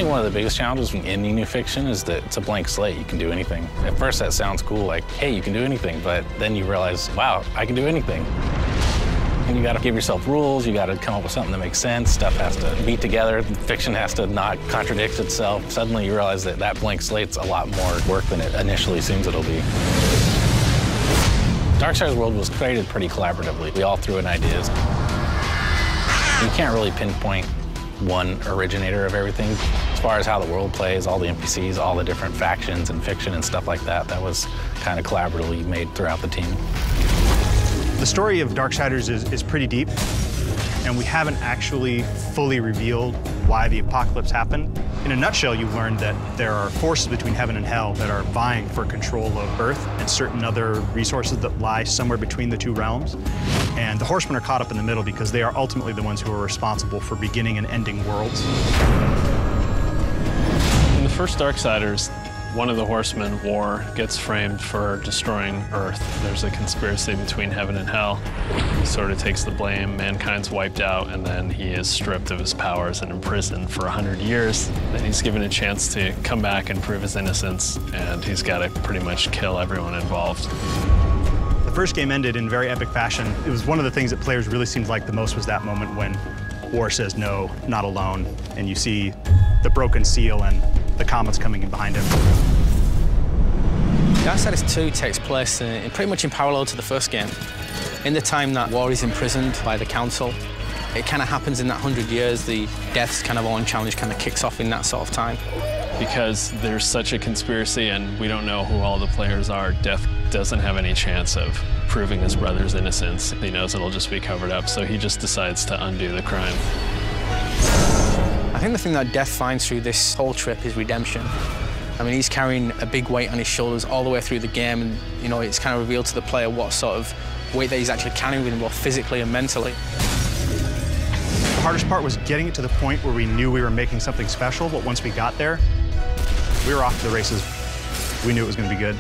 think one of the biggest challenges in any new fiction is that it's a blank slate. You can do anything. At first that sounds cool, like, hey, you can do anything, but then you realize, wow, I can do anything. And you gotta give yourself rules, you gotta come up with something that makes sense, stuff has to be together, fiction has to not contradict itself. Suddenly you realize that that blank slate's a lot more work than it initially seems it'll be. Darksiders world was created pretty collaboratively. We all threw in ideas. You can't really pinpoint one originator of everything. As far as how the world plays, all the NPCs, all the different factions and fiction and stuff like that, that was kind of collaboratively made throughout the team. The story of Darksiders is pretty deep, and we haven't actually fully revealed why the apocalypse happened. In a nutshell, you learn that there are forces between heaven and hell that are vying for control of Earth and certain other resources that lie somewhere between the two realms. And the Horsemen are caught up in the middle because they are ultimately the ones who are responsible for beginning and ending worlds. In the first Darksiders, one of the Horsemen, War, gets framed for destroying Earth. There's a conspiracy between heaven and hell. He sort of takes the blame, mankind's wiped out, and then he is stripped of his powers and imprisoned for 100 years. Then he's given a chance to come back and prove his innocence, and he's got to pretty much kill everyone involved. The first game ended in very epic fashion. It was one of the things that players really seemed like the most was that moment when War says, "No, not alone," and you see the broken seal and the comets coming in behind him. Darksiders 2 takes place pretty much in parallel to the first game. In the time that War is imprisoned by the Council, it kind of happens in that 100 years. The deaths kind of on challenge kind of kicks off in that sort of time. Because there's such a conspiracy and we don't know who all the players are, Death doesn't have any chance of proving his brother's innocence. He knows it'll just be covered up, so he just decides to undo the crime. I think the thing that Death finds through this whole trip is redemption. I mean, he's carrying a big weight on his shoulders all the way through the game, and, you know, it's kind of revealed to the player what sort of weight that he's actually carrying with him, both physically and mentally. The hardest part was getting it to the point where we knew we were making something special, but once we got there, we were off to the races. We knew it was going to be good.